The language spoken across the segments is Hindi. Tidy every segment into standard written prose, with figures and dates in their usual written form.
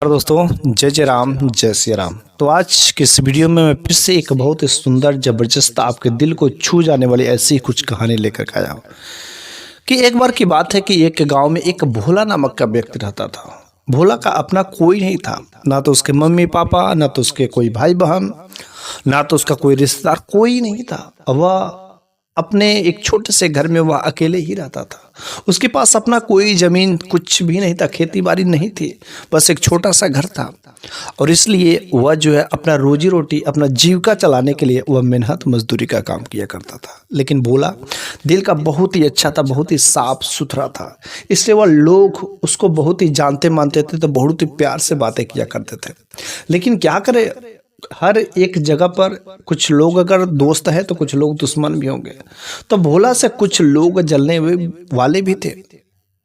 और दोस्तों, जय जय राम, जय श्री राम। तो आज के इस वीडियो में मैं फिर से एक बहुत ही सुंदर, जबरदस्त, आपके दिल को छू जाने वाली ऐसी कुछ कहानी लेकर के आया हूँ कि एक बार की बात है कि एक गांव में एक भोला नामक का व्यक्ति रहता था। भोला का अपना कोई नहीं था, ना तो उसके मम्मी पापा, ना तो उसके कोई भाई बहन, ना तो उसका कोई रिश्तेदार, कोई नहीं था। वह अपने एक छोटे से घर में वह अकेले ही रहता था। उसके पास अपना कोई जमीन कुछ भी नहीं था, खेती बाड़ी नहीं थी, बस एक छोटा सा घर था। और इसलिए वह जो है अपना रोजी रोटी, अपना जीविका चलाने के लिए वह मेहनत मजदूरी का काम किया करता था। लेकिन भोला दिल का बहुत ही अच्छा था, बहुत ही साफ सुथरा था, इसलिए वह लोग उसको बहुत ही जानते मानते थे, तो बहुत ही प्यार से बातें किया करते थे। लेकिन क्या करे, हर एक जगह पर कुछ लोग अगर दोस्त है तो कुछ लोग दुश्मन भी होंगे। तो भोला से कुछ लोग जलने वाले भी थे।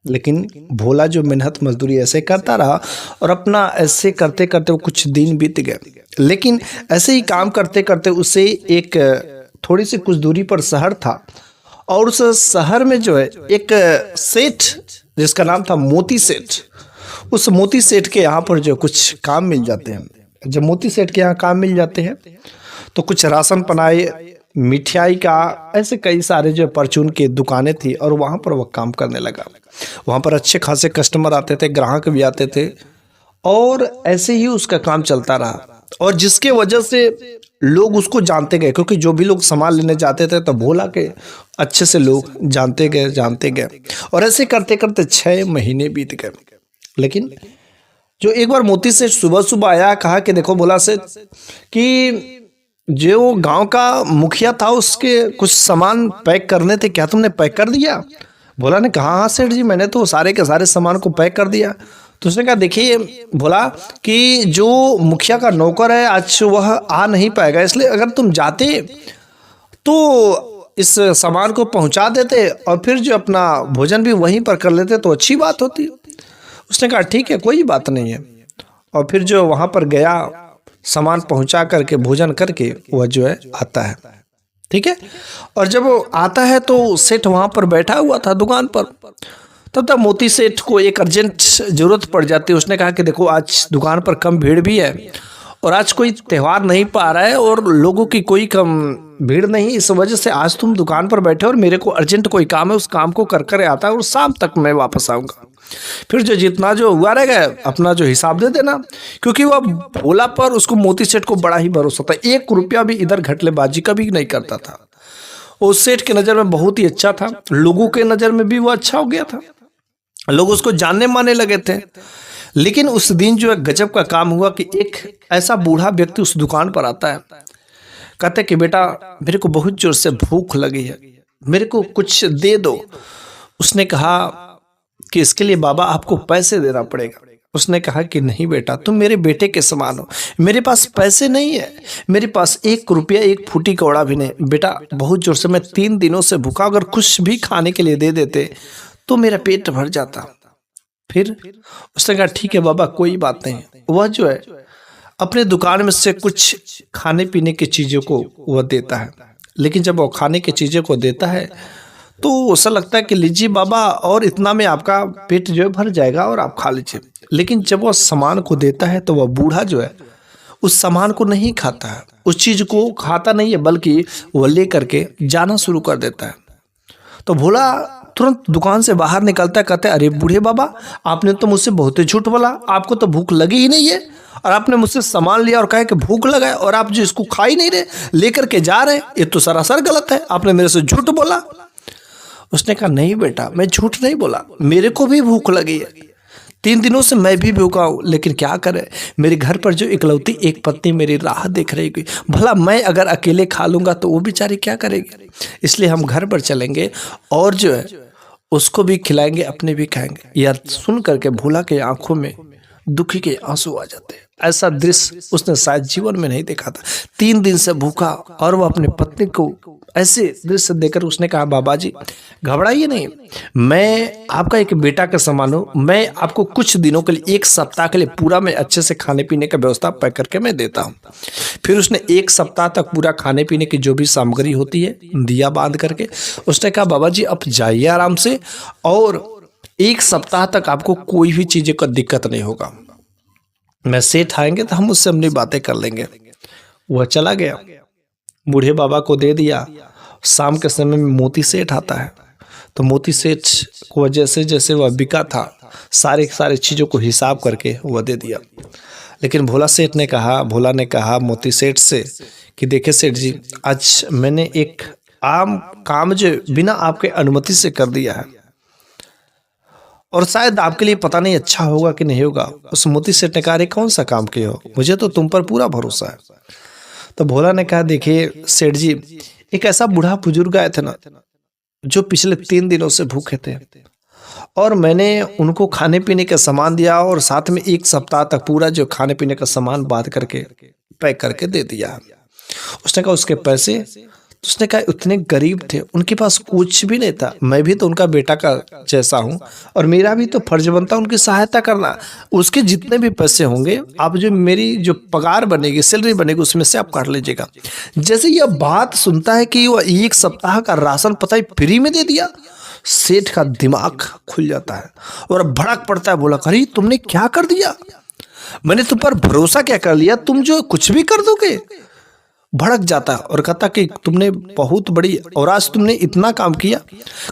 लेकिन भोला जो मेहनत मजदूरी ऐसे करता रहा और अपना ऐसे करते करते वो कुछ दिन बीत गए। लेकिन ऐसे ही काम करते करते उसे एक थोड़ी सी कुछ दूरी पर शहर था, और उस शहर में जो है एक सेठ जिसका नाम था मोती सेठ। उस मोती सेठ के यहाँ पर जो कुछ काम मिल जाते हैं। जब मोती सेठ के यहाँ काम मिल जाते हैं तो कुछ राशन पनाई, मिठाई का, ऐसे कई सारे जो परचून की दुकानें थी, और वहाँ पर वह काम करने लगा। वहाँ पर अच्छे खासे कस्टमर आते थे, ग्राहक भी आते थे, और ऐसे ही उसका काम चलता रहा। और जिसके वजह से लोग उसको जानते गए, क्योंकि जो भी लोग सामान लेने जाते थे तो भोला के अच्छे से लोग जानते गए। और ऐसे करते करते 6 महीने बीत गए। लेकिन जो एक बार मोती सेठ सुबह सुबह आया, कहा कि देखो भोला सेठ, कि जो गांव का मुखिया था उसके कुछ सामान पैक करने थे, क्या तुमने पैक कर दिया? भोला ने कहा, हाँ सेठ जी, मैंने तो सारे के सारे सामान को पैक कर दिया। तो उसने कहा, देखिए भोला, कि जो मुखिया का नौकर है आज वह आ नहीं पाएगा, इसलिए अगर तुम जाते तो इस सामान को पहुंचा देते और फिर जो अपना भोजन भी वहीं पर कर लेते तो अच्छी बात होती। उसने कहा, ठीक है, कोई बात नहीं है। और फिर जो वहां पर गया, सामान पहुंचा करके भोजन करके वह जो है आता है, ठीक है। और जब वो आता है तो सेठ वहां पर बैठा हुआ था दुकान पर। तब तक मोती सेठ को एक अर्जेंट जरूरत पड़ जाती है। उसने कहा कि देखो, आज दुकान पर कम भीड़ भी है और आज कोई त्यौहार नहीं पा रहा है और लोगों की कोई कम भीड़ नहीं, इस वजह से आज तुम दुकान पर बैठे और मेरे को अर्जेंट कोई काम है, उस काम को कर कर आता है और शाम तक मैं वापस आऊँगा। फिर जो जितना जो हुआ रहेगा अपना जो हिसाब दे देना। क्योंकि वह भोला पर उसको मोती सेठ को बड़ा ही भरोसा था, 1 रुपया भी इधर घटलेबाजी का भी नहीं करता था। उस सेठ की नज़र में बहुत ही अच्छा था, लोगों के नज़र में भी वो अच्छा हो गया था, लोग उसको जानने मानने लगे थे। लेकिन उस दिन जो है गजब का काम हुआ कि एक ऐसा बूढ़ा व्यक्ति उस दुकान पर आता है। कहते कि बेटा, मेरे को बहुत जोर से भूख लगी है, मेरे को कुछ दे दो। उसने कहा कि इसके लिए बाबा आपको पैसे देना पड़ेगा। उसने कहा कि नहीं बेटा, तुम मेरे बेटे के समान हो, मेरे पास पैसे नहीं है, मेरे पास 1 रुपया 1 फूटी कौड़ा भी नहीं। बेटा, बहुत जोर से मैं 3 दिनों से भूखा, अगर कुछ भी खाने के लिए दे देते तो मेरा पेट भर जाता। फिर उसने कहा, ठीक है बाबा, कोई बात नहीं। वह जो है अपने दुकान में से कुछ खाने पीने की चीज़ों को वह देता है। लेकिन जब वो खाने की चीज़ों को देता है तो ऐसा लगता है कि लीजिए बाबा, और इतना में आपका पेट जो है भर जाएगा और आप खा लीजिए। लेकिन जब वह सामान को देता है तो वह बूढ़ा जो है उस सामान को नहीं खाता है, उस चीज़ को खाता नहीं है, बल्कि वह ले करके जाना शुरू कर देता है। तो भोला तुरंत दुकान से बाहर निकलता है, कहता है, अरे बूढ़े बाबा, आपने तो मुझसे बहुत ही झूठ बोला, आपको तो भूख लगी ही नहीं है और आपने मुझसे सामान लिया और कहा कि भूख लगा है, और आप जो इसको खा ही नहीं रहे, लेकर के जा रहे, ये तो सरासर गलत है, आपने मेरे से झूठ बोला। उसने कहा, नहीं बेटा, मैं झूठ नहीं बोला, मेरे को भी भूख लगी है, 3 दिनों से मैं भी भूखा हूँ। लेकिन क्या करे, मेरे घर पर जो इकलौती एक पत्नी मेरी राह देख रही गई, भला मैं अगर अकेले खा लूँगा तो वो बेचारी क्या करेगी, इसलिए हम घर पर चलेंगे और जो है उसको भी खिलाएंगे, अपने भी खाएंगे। यह सुन करके भोला के आंखों में दुखी के आंसू आ जाते हैं। ऐसा दृश्य उसने शायद जीवन में नहीं देखा था। 3 दिन से भूखा और वह अपनी पत्नी को ऐसे दृश्य देखकर उसने कहा, बाबा जी घबराइए नहीं, मैं आपका एक बेटा के समान हूँ, मैं आपको कुछ दिनों के लिए 1 सप्ताह के लिए पूरा मैं अच्छे से खाने पीने का व्यवस्था पैक करके मैं देता हूँ। फिर उसने 1 सप्ताह तक पूरा खाने पीने की जो भी सामग्री होती है दिया बांध करके। उसने कहा, बाबा जी अब जाइए आराम से, और 1 सप्ताह तक आपको कोई भी चीज़ें का दिक्कत नहीं होगा। मैं सेठ आएंगे तो हम उससे अपनी बातें कर लेंगे। वह चला गया, बूढ़े बाबा को दे दिया। शाम के समय में मोती सेठ आता है, तो मोती सेठ को जैसे जैसे वह बिका था सारी चीज़ों को हिसाब करके वह दे दिया। लेकिन भोला ने कहा मोती सेठ से कि देखिए सेठ जी, आज मैंने एक आम काम जो बिना आपके अनुमति से कर दिया है, और शायद आपके लिए पता नहीं अच्छा होगा कि नहीं होगा। उस मोती सेठ ने कहा, अरे कौन सा काम किए हो, मुझे तो तुम पर पूरा भरोसा है। तो भोला ने कहा, देखिए सेठ जी, एक ऐसा बूढ़ा बुजुर्ग आए थे ना, जो पिछले 3 दिनों से भूखे थे, और मैंने उनको खाने पीने का सामान दिया, और साथ में 1 सप्ताह तक पूरा जो खाने पीने का सामान बांध करके पैक करके दे दिया। उसने कहा उसके पैसे, उसने कहा उतने गरीब थे, उनके पास कुछ भी नहीं था। मैं भी तो उनका बेटा का जैसा हूँ, और मेरा भी तो फर्ज बनता है उनकी सहायता करना। उसके जितने भी पैसे होंगे, आप जो मेरी जो पगार बनेगी, सैलरी बनेगी, उसमें से आप काट लीजिएगा। जैसे यह बात सुनता है कि वह 1 सप्ताह का राशन पता ही फ्री में दे दिया, सेठ का दिमाग खुल जाता है और भड़क पड़ता है। बोला, अरे तुमने क्या कर दिया, मैंने तुम पर भरोसा क्या कर लिया, तुम जो कुछ भी कर दोगे। भड़क जाता है और कहता कि तुमने बहुत बड़ी, और आज तुमने इतना काम किया,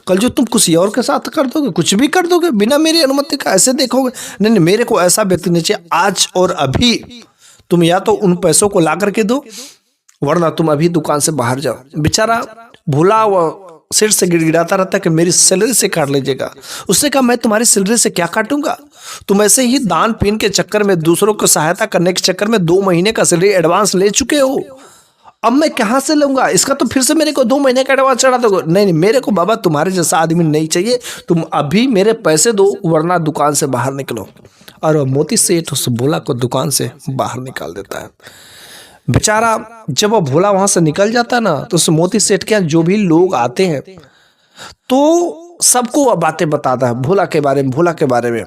कल जो तुम किसी और के साथ कर दोगे, कुछ भी कर दोगे बिना मेरी अनुमति का, ऐसे देखोगे। नहीं नहीं, मेरे को ऐसा व्यक्ति नहीं चाहिए। आज और अभी तुम या तो उन पैसों को ला करके दो, वरना तुम अभी दुकान से बाहर जाओ। बेचारा भूला वो सिर से गिड़गिड़ाता रहता कि मेरी सैलरी से काट लीजिएगा। उसने कहा, मैं तुम्हारी सैलरी से क्या काटूंगा, तुम ऐसे ही दान पीन के चक्कर में, दूसरों को सहायता करने के चक्कर में 2 महीने का सैलरी एडवांस ले चुके हो। अब मैं कहाँ से लूंगा इसका, तो फिर से मेरे को 2 महीने का एडवांस चढ़ा दोगे। नहीं, मेरे को बाबा तुम्हारे जैसा आदमी नहीं चाहिए, तुम अभी मेरे पैसे दो, वरना दुकान से बाहर निकलो। और वह मोती सेठ उस भोला को दुकान से बाहर निकाल देता है। बेचारा जब वो भोला वहां से निकल जाता है ना, तो उस मोती सेठ के यहाँ जो भी लोग आते हैं, तो सबको वह बातें बताता है भोला के बारे में।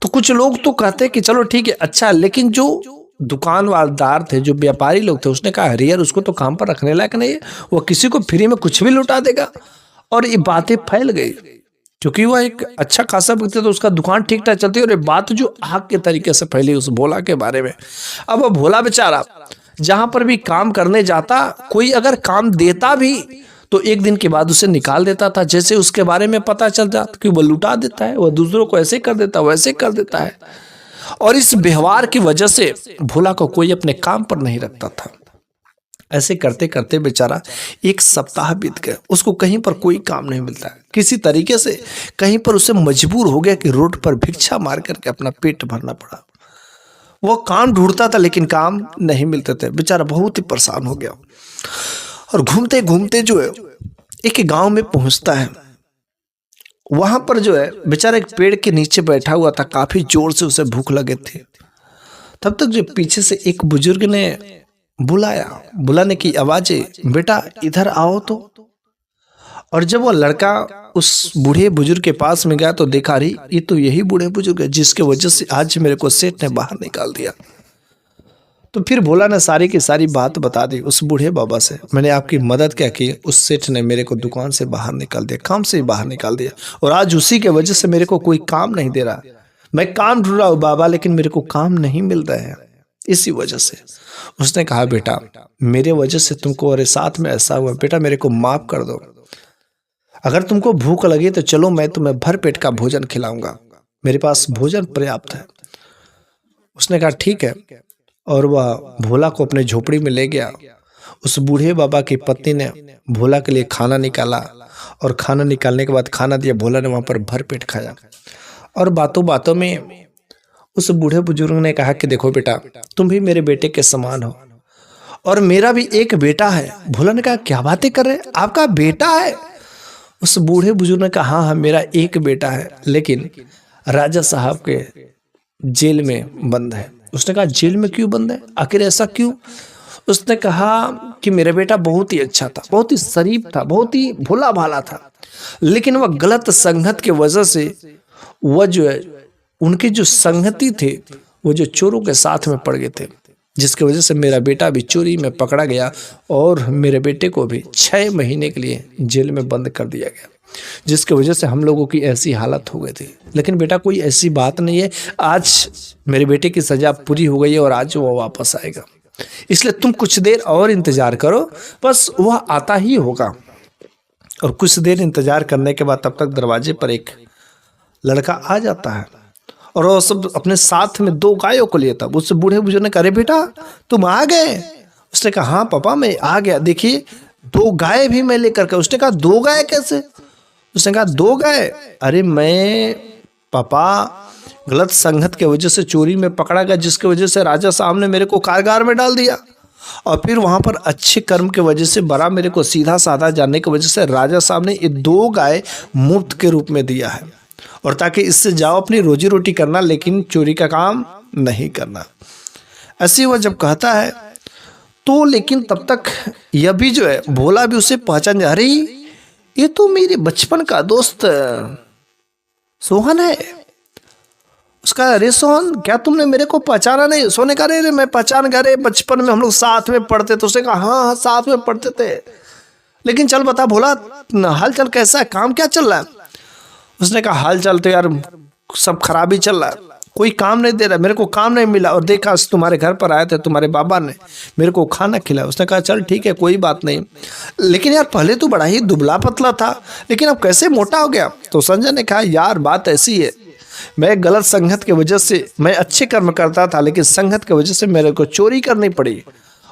तो कुछ लोग तो कहते हैं कि चलो ठीक है, अच्छा, लेकिन जो दुकानदार थे, जो व्यापारी लोग थे, उसने कहा, अरे यार, उसको तो काम पर रखने लायक नहीं है, वो किसी को फ्री में कुछ भी लुटा देगा। और ये बातें फैल गई, क्योंकि वह एक अच्छा खासा व्यक्ति, तो उसका दुकान ठीक ठाक चलती है, और ये बात जो आग के तरीके से फैली उस भोला के बारे में। अब वो भोला बेचारा जहां पर भी काम करने जाता, कोई अगर काम देता भी तो 1 दिन के बाद उसे निकाल देता था। जैसे उसके बारे में पता चल जाता कि वह लुटा देता है, वह दूसरों को ऐसे कर देता है, वैसे कर देता है। और इस व्यवहार की वजह से भोला को कोई अपने काम पर नहीं रखता था। ऐसे करते करते बेचारा 1 सप्ताह बीत गया, उसको कहीं पर कोई काम नहीं मिलता है। किसी तरीके से कहीं पर उसे मजबूर हो गया कि रोड पर भिक्षा मार करके अपना पेट भरना पड़ा। वो काम ढूंढता था, लेकिन काम नहीं मिलते थे। बेचारा बहुत ही परेशान हो गया, और घूमते घूमते जो है एक गांव में पहुंचता है। वहां पर जो है बेचारा एक पेड़ के नीचे बैठा हुआ था, काफी जोर से उसे भूख लगे थे। तब तक जो पीछे से एक बुजुर्ग ने बुलाने की आवाजें, बेटा इधर आओ तो। और जब वो लड़का उस बूढ़े बुजुर्ग के पास में गया, तो देखा, रही ये तो यही बूढ़े बुजुर्ग है जिसके वजह से आज मेरे को सेठ ने बाहर निकाल दिया। तो फिर भोला ने सारी की सारी बात बता दी उस बूढ़े बाबा से। मैंने आपकी मदद क्या की, उस सेठ ने मेरे को दुकान से बाहर निकाल दिया, काम से बाहर निकाल दिया, और आज उसी के वजह से मेरे को कोई काम नहीं दे रहा। मैं काम ढूंढ रहा हूँ बाबा, लेकिन मेरे को काम नहीं मिल रहा है, इसी वजह से। उसने कहा, बेटा मेरे वजह से तुमको और साथ में ऐसा हुआ, बेटा मेरे को माफ कर दो। अगर तुमको भूख लगी तो चलो, मैं तुम्हें भर पेट का भोजन खिलाऊंगा, मेरे पास भोजन पर्याप्त है। उसने कहा ठीक है, और वह भोला को अपने झोपड़ी में ले गया। उस बूढ़े बाबा की पत्नी ने भोला के लिए खाना निकाला, और खाना निकालने के बाद खाना दिया। भोला ने वहां पर भर पेट खाया, और बातों बातों में उस बूढ़े बुजुर्ग ने कहा कि देखो बेटा, तुम भी मेरे बेटे के समान हो, और मेरा भी एक बेटा है। भोला ने कहा, क्या बातें कर रहे हैं, आपका बेटा है? उस बूढ़े बुजुर्ग ने कहा, हाँ मेरा एक बेटा है, लेकिन राजा साहब के जेल में बंद है। उसने कहा, जेल में क्यों बंद है, आखिर ऐसा क्यों? उसने कहा कि मेरा बेटा बहुत ही अच्छा था, बहुत ही शरीफ था, बहुत ही भोला भाला था, लेकिन वह गलत संगत की वजह से, वह जो है उनके जो संगति थे, वो जो चोरों के साथ में पड़ गए थे, जिसकी वजह से मेरा बेटा भी चोरी में पकड़ा गया, और मेरे बेटे को भी 6 महीने के लिए जेल में बंद कर दिया गया। जिसकी वजह से हम लोगों की ऐसी हालत हो गई थी। लेकिन बेटा कोई ऐसी बात नहीं है, आज मेरे बेटे की सज़ा पूरी हो गई है और आज वो वापस आएगा, इसलिए तुम कुछ देर और इंतज़ार करो, बस वह आता ही होगा। और कुछ देर इंतज़ार करने के बाद तब तक दरवाजे पर एक लड़का आ जाता है और वो सब अपने साथ में 2 गायों को लिए था। उससे बूढ़े बुजुर्ग ने कहा, अरे बेटा तुम आ गए? उसने कहा, हाँ पापा मैं आ गया, देखिए 2 गाय भी मैं लेकर के। उसने कहा 2 गाय कैसे? उसने कहा 2 गाय, अरे मैं पापा गलत संगत के वजह से चोरी में पकड़ा गया, जिसकी वजह से राजा साहब ने मेरे को कारागार में डाल दिया, और फिर वहाँ पर अच्छे कर्म के वजह से बड़ा मेरे को सीधा साधा जानने की वजह से राजा साहब ने ये 2 गाय मुफ्त के रूप में दिया है, और ताकि इससे जाओ अपनी रोजी रोटी करना, लेकिन चोरी का काम नहीं करना। ऐसे वह जब कहता है तो लेकिन तब तक यह भी जो है भोला भी उसे पहचान जा, अरे ये तो मेरे बचपन का दोस्त सोहन है। उसका, अरे सोहन क्या तुमने मेरे को पहचाना नहीं? सोने का, अरे मैं पहचान गया, अरे बचपन में हम लोग साथ में पढ़ते थे। उसने कहा हाँ हाँ साथ में पढ़ते थे, लेकिन चल बता भोला हाल चाल कैसा है, काम क्या चल रहा है? उसने कहा हाल चाल तो यार सब खराब ही चल रहा है, कोई काम नहीं दे रहा, मेरे को काम नहीं मिला, और देखा तुम्हारे घर पर आए थे, तुम्हारे बाबा ने मेरे को खाना खिलाया। उसने कहा चल ठीक है कोई बात नहीं, लेकिन यार पहले तो बड़ा ही दुबला पतला था, लेकिन अब कैसे मोटा हो गया? तो संजय ने कहा यार बात ऐसी है, मैं गलत संगत की वजह से मैं अच्छे कर्म करता था, लेकिन संगत की वजह से मेरे को चोरी करनी पड़ी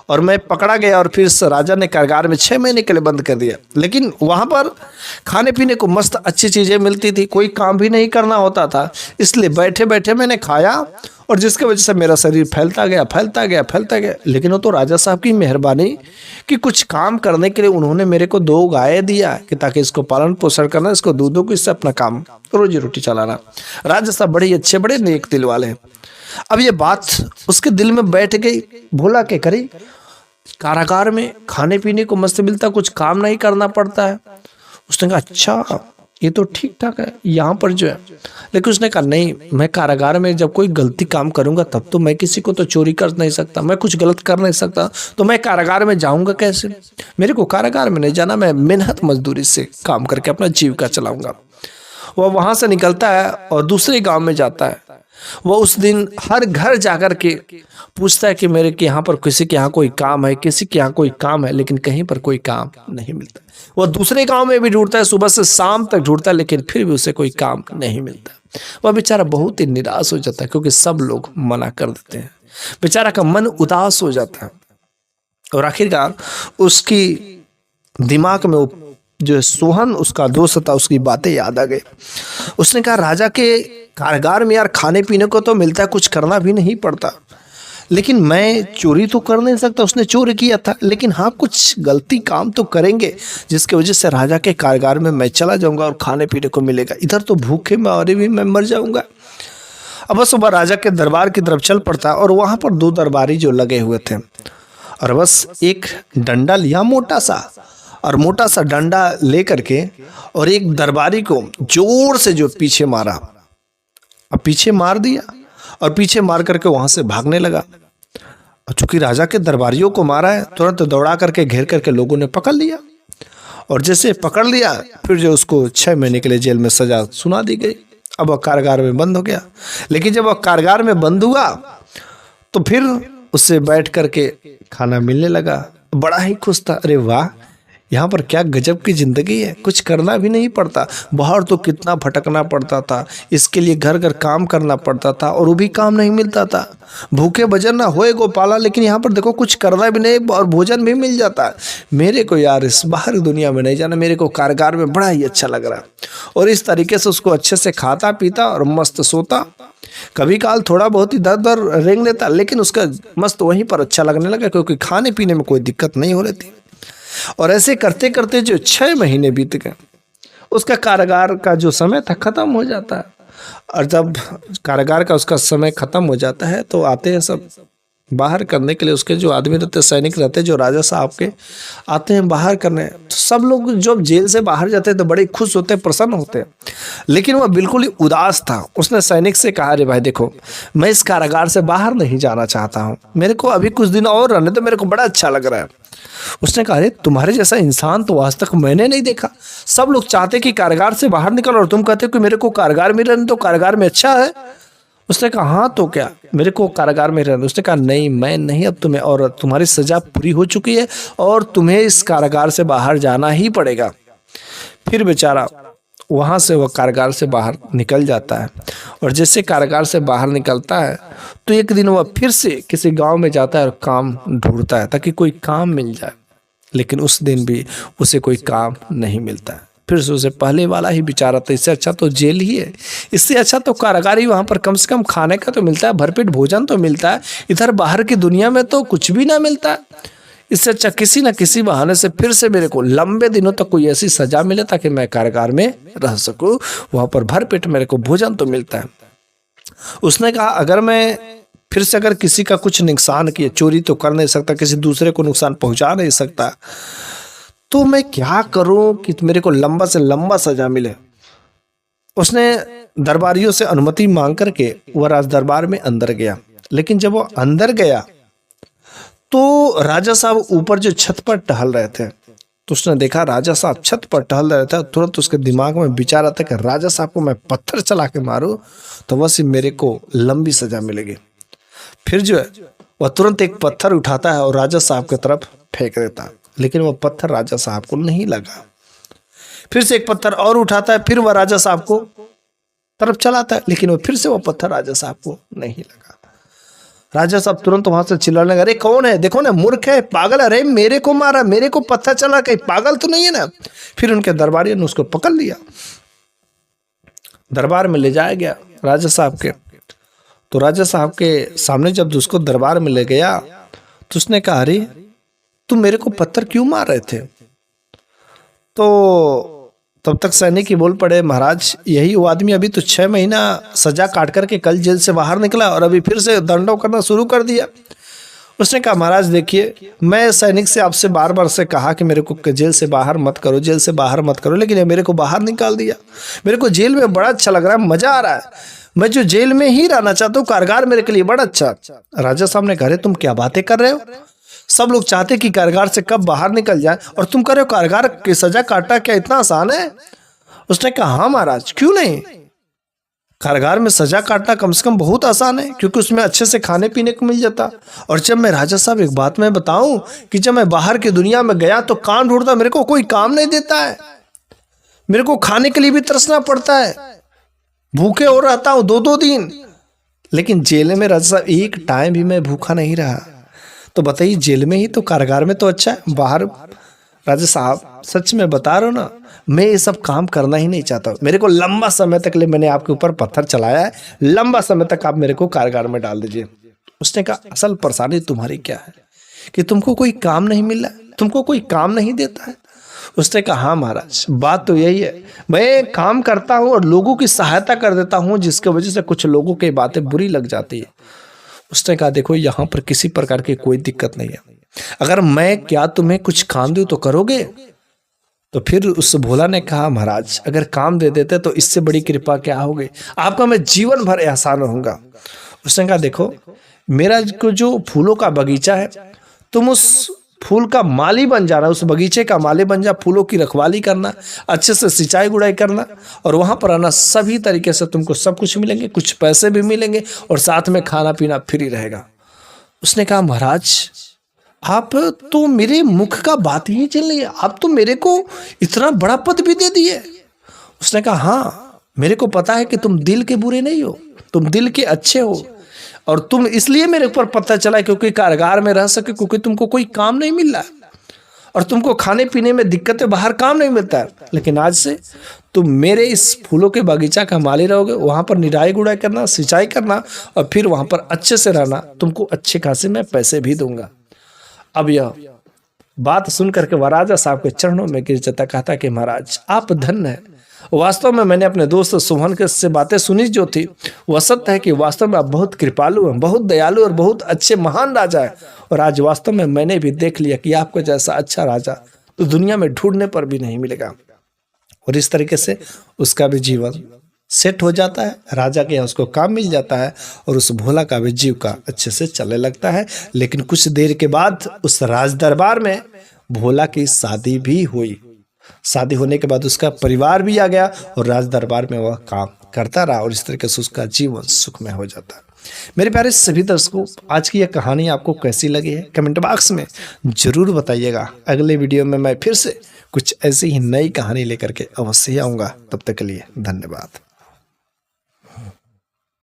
और मैं पकड़ा गया, और फिर राजा ने कारागार में 6 महीने के लिए बंद कर दिया। लेकिन वहाँ पर खाने पीने को मस्त अच्छी चीज़ें मिलती थी, कोई काम भी नहीं करना होता था, इसलिए बैठे बैठे मैंने खाया, और जिसकी वजह से मेरा शरीर फैलता गया फैलता गया फैलता गया। लेकिन वो तो राजा साहब की मेहरबानी कि कुछ काम करने के लिए उन्होंने मेरे को 2 गायें दिया कि ताकि इसको पालन पोषण करना, इसको दूधों को, इससे अपना काम रोजी रोटी चलाना। राजा साहब बड़े अच्छे बड़े नेक दिल वाले। अब ये बात उसके दिल में बैठ गई, भोला के करे कारागार में खाने पीने को मस्त मिलता, कुछ काम नहीं करना पड़ता है। उसने कहा अच्छा ये तो ठीक ठाक है यहाँ पर जो है, लेकिन उसने कहा नहीं, मैं कारागार में जब कोई गलती काम करूंगा तब तो मैं किसी को तो चोरी कर नहीं सकता, मैं कुछ गलत कर नहीं सकता, तो मैं कारागार में जाऊंगा कैसे? मेरे को कारागार में नहीं जाना, मैं मेहनत मजदूरी से काम करके अपना जीविका चलाऊंगा। वह वहां से निकलता है और दूसरे गांव में जाता है। वह उस दिन हर घर जाकर के पूछता है कि मेरे के यहाँ पर किसी के यहाँ कोई काम है, किसी के यहाँ कोई काम है, लेकिन कहीं पर कोई काम नहीं मिलता। वह दूसरे गांव में भी ढूंढता है, सुबह से शाम तक ढूंढता है, लेकिन फिर भी उसे कोई काम नहीं मिलता। वह बेचारा बहुत ही निराश हो जाता है, क्योंकि सब लोग मना कर देते हैं। बेचारा का मन उदास हो जाता है, और आखिरकार उसकी दिमाग में वो जो है सोहन उसका दोस्त था, उसकी बातें याद आ गई। उसने कहा राजा के कारागार में यार खाने पीने को तो मिलता है, कुछ करना भी नहीं पड़ता, लेकिन मैं चोरी तो कर नहीं सकता। उसने चोरी किया था, लेकिन हाँ कुछ गलती काम तो करेंगे जिसकी वजह से राजा के कारागार में मैं चला जाऊंगा और खाने पीने को मिलेगा, इधर तो भूखे मारे भी मैं मर जाऊंगा। अब बस सुबह राजा के दरबार की तरफ चल पड़ता, और वहाँ पर 2 दरबारी जो लगे हुए थे, और बस एक डंडा लिया मोटा सा, और मोटा सा डंडा ले करके और एक दरबारी को जोर से जो पीछे मारा, अब पीछे मार दिया, और पीछे मार करके वहां से भागने लगा। और चूंकि राजा के दरबारियों को मारा है, तुरंत दौड़ा करके घेर करके लोगों ने पकड़ लिया, और जैसे पकड़ लिया फिर जो उसको 6 महीने के लिए जेल में सजा सुना दी गई। अब वह कारागार में बंद हो गया। लेकिन जब वह कारागार में बंद हुआ तो फिर उससे बैठ करके खाना मिलने लगा, बड़ा ही खुश था। अरे वाह, यहाँ पर क्या गजब की जिंदगी है, कुछ करना भी नहीं पड़ता। बाहर तो कितना भटकना पड़ता था, इसके लिए घर घर काम करना पड़ता था, और वो भी काम नहीं मिलता था। भूखे भजन ना होए गोपाला, लेकिन यहाँ पर देखो कुछ करना भी नहीं और भोजन भी मिल जाता है। मेरे को यार इस बाहर दुनिया में नहीं जाना, मेरे को कारागार में बड़ा ही अच्छा लग रहा है। और इस तरीके से उसको अच्छे से खाता पीता और मस्त सोता। कभी काल थोड़ा बहुत इधर उधर रेंग लेता, लेकिन उसका मस्त वहीं पर अच्छा लगने लगा, क्योंकि खाने पीने में कोई दिक्कत नहीं हो रही थी। और ऐसे करते करते जो 6 महीने बीत गए, उसका कारागार का जो समय था खत्म हो जाता है। और जब कारागार का उसका समय खत्म हो जाता है तो आते हैं सब बाहर करने के लिए। उसके जो आदमी रहते, सैनिक रहते, जो राजा साहब के आते हैं बाहर करने। तो सब लोग जब जेल से बाहर जाते हैं तो बड़े खुश होते हैं, प्रसन्न होते हैं, लेकिन वह बिल्कुल ही उदास था। उसने सैनिक से कहा, अरे भाई देखो, मैं इस कारागार से बाहर नहीं जाना चाहता हूँ, मेरे को अभी कुछ दिन और रहने दो, मेरे को बड़ा अच्छा लग रहा है। उसने कहा अरे तुम्हारे जैसा इंसान तो आज तक मैंने नहीं देखा। सब लोग चाहते कि कारागार से बाहर निकलो और तुम कहते हो कि मेरे को कारागार में रहना, तो कारागार में अच्छा है। उसने कहा हाँ तो क्या, मेरे को कारागार में रहना। उसने कहा नहीं मैं नहीं, अब तुम्हें और तुम्हारी सजा पूरी हो चुकी है और तुम्हें इस कारागार से बाहर जाना ही पड़ेगा। फिर बेचारा वहाँ से वह कारागार से बाहर निकल जाता है और जैसे कारागार से बाहर निकलता है तो एक दिन वह फिर से किसी गांव में जाता है और काम ढूंढता है ताकि कोई काम मिल जाए, लेकिन उस दिन भी उसे कोई काम नहीं मिलता है। फिर से उसे पहले वाला ही विचार आता है, इससे अच्छा तो जेल ही है, इससे अच्छा तो कारागार ही, वहाँ पर कम से कम खाने का तो मिलता है, भरपेट भोजन तो मिलता है, इधर बाहर की दुनिया में तो कुछ भी ना मिलता है। इससे अच्छा किसी न किसी बहाने से फिर से मेरे को लंबे दिनों तक कोई ऐसी सजा मिले ताकि मैं कारागार में रह सकूं, वहां पर भरपेट मेरे को भोजन तो मिलता है। उसने कहा अगर मैं फिर से अगर किसी का कुछ नुकसान किए, चोरी तो कर नहीं सकता, किसी दूसरे को नुकसान पहुंचा नहीं सकता, तो मैं क्या करूं कि मेरे को लंबा से लंबा सजा मिले। उसने दरबारियों से अनुमति मांग करके वह राज दरबार में अंदर गया, लेकिन जब वो अंदर गया तो राजा साहब ऊपर जो छत पर टहल रहे थे, तो उसने देखा राजा साहब छत पर टहल रहे थे। तुरंत उसके दिमाग में विचार आता कि राजा साहब को मैं पत्थर चला के मारूं तो बस मेरे को लंबी सजा मिलेगी। फिर जो है वह तुरंत एक पत्थर उठाता है और राजा साहब की तरफ फेंक देता है, लेकिन वह पत्थर राजा साहब को नहीं लगा। फिर से एक पत्थर और उठाता है, फिर वह राजा साहब को तरफ चलाता है, लेकिन वह फिर से वह पत्थर राजा साहब को नहीं लगा। राजा साहब तुरंत वहां से चिल्लाने लगे, अरे कौन है, देखो ना मूर्ख है, पागल है, अरे मेरे को मारा, मेरे को पत्थर चला, कहीं पागल तो नहीं है ना। फिर उनके दरबारियों ने उसको पकड़ लिया, दरबार में ले जाया गया राजा साहब के। तो राजा साहब के सामने जब उसको दरबार में ले गया तो उसने कहा अरे तुम मेरे को पत्थर क्यों मार रहे थे। तो तब तक सैनिक ही बोल पड़े, महाराज यही वो आदमी अभी तो 6 महीना सजा काट करके कल जेल से बाहर निकला और अभी फिर से दंडो करना शुरू कर दिया। उसने कहा महाराज देखिए, मैं सैनिक से आपसे बार बार से कहा कि मेरे को जेल से बाहर मत करो, जेल से बाहर मत करो, लेकिन ये मेरे को बाहर निकाल दिया। मेरे को जेल में बड़ा अच्छा लग रहा है, मजा आ रहा है, मैं जो जेल में ही रहना चाहता हूँ, कारागार मेरे के लिए बड़ा अच्छा। राजा साहब ने कहा तुम क्या बातें कर रहे हो, सब लोग चाहते कि कारागार से कब बाहर निकल जाए और तुम कह रहे हो कारागार की सजा काटना क्या इतना आसान है। उसने कहा हाँ महाराज क्यों नहीं, कारागार में सजा काटना कम से कम बहुत आसान है, क्योंकि उसमें अच्छे से खाने पीने को मिल जाता। और जब मैं राजा साहब एक बात मैं बताऊं कि जब मैं बाहर की दुनिया में गया तो काम ढूंढता, मेरे को कोई काम नहीं देता है, मेरे को खाने के लिए भी तरसना पड़ता है, भूखे हो रहता हूं 2-2 दिन। लेकिन जेल में राजा साहब एक टाइम भी मैं भूखा नहीं रहा। तो बताइए जेल में ही तो, कारागार में तो अच्छा है, बाहर। राजा साहब सच में बता रहा हूं ना, मैं ये सब काम करना ही नहीं चाहता। मेरे को लंबा समय तक लिए मैंने आपके ऊपर पत्थर चलाया है, लंबा समय तक आप मेरे को कारागार में डाल दीजिए। उसने कहा असल परेशानी तुम्हारी क्या है कि तुमको कोई काम नहीं मिल रहा, तुमको कोई काम नहीं देता है। उसने कहा हाँ महाराज बात तो यही है, मैं काम करता हूँ और लोगों की सहायता कर देता हूँ, जिसकी वजह से कुछ लोगों की बातें बुरी लग जाती है। उसने कहा देखो यहाँ पर किसी प्रकार की कोई दिक्कत नहीं है, अगर मैं क्या तुम्हें कुछ काम दूं तो करोगे। तो फिर उस भोला ने कहा महाराज अगर काम दे देते तो इससे बड़ी कृपा क्या होगी, आपका मैं जीवन भर एहसान रहूंगा। उसने कहा देखो मेरा जो फूलों का बगीचा है, तुम उस फूल का माली बन जाना, उस बगीचे का माली बन जा, फूलों की रखवाली करना, अच्छे से सिंचाई गुड़ाई करना और वहां पर आना, सभी तरीके से तुमको सब कुछ मिलेंगे, कुछ पैसे भी मिलेंगे और साथ में खाना पीना फ्री रहेगा। उसने कहा महाराज आप तो मेरे मुख का बात ही चल रही है, आप तो मेरे को इतना बड़ा पद भी दे दिए। उसने कहा हाँ मेरे को पता है कि तुम दिल के बुरे नहीं हो, तुम दिल के अच्छे हो और तुम इसलिए मेरे ऊपर पता चला क्योंकि कारागार में रह सके, क्योंकि तुमको कोई काम नहीं मिल रहा और तुमको खाने पीने में दिक्कत है, बाहर काम नहीं मिलता है। लेकिन आज से तुम मेरे इस फूलों के बागीचा का माली रहोगे, वहां पर निराई गुड़ाई करना, सिंचाई करना और फिर वहां पर अच्छे से रहना, तुमको अच्छे खासे मैं पैसे भी दूंगा। अब यह बात सुन करके वह राजा साहब के चरणों में गिर जाता, कहता कि महाराज आप धन्य है। वास्तव में मैंने अपने दोस्त सोहन के से बातें सुनी जो थी, वह सत्य है कि वास्तव में आप बहुत कृपालु हैं, बहुत दयालु और बहुत अच्छे महान राजा है। और आज वास्तव में मैंने भी देख लिया कि आपको जैसा अच्छा राजा तो दुनिया में ढूंढने पर भी नहीं मिलेगा। और इस तरीके से उसका भी जीवन सेट हो जाता है, राजा के यहाँ उसको काम मिल जाता है और उस भोला का भी जीव का अच्छे से चलने लगता है। लेकिन कुछ देर के बाद उस राज दरबार में भोला की शादी भी हुई। शादी होने के बाद उसका परिवार भी आ गया और राज दरबार में वह काम करता रहा और इस तरीके से उसका जीवन सुखमय हो जाता। मेरे प्यारे सभी दर्शकों, आज की यह कहानी आपको कैसी लगी है कमेंट बॉक्स में जरूर बताइएगा। अगले वीडियो में मैं फिर से कुछ ऐसी ही नई कहानी लेकर के अवश्य आऊँगा। तब तक के लिए धन्यवाद।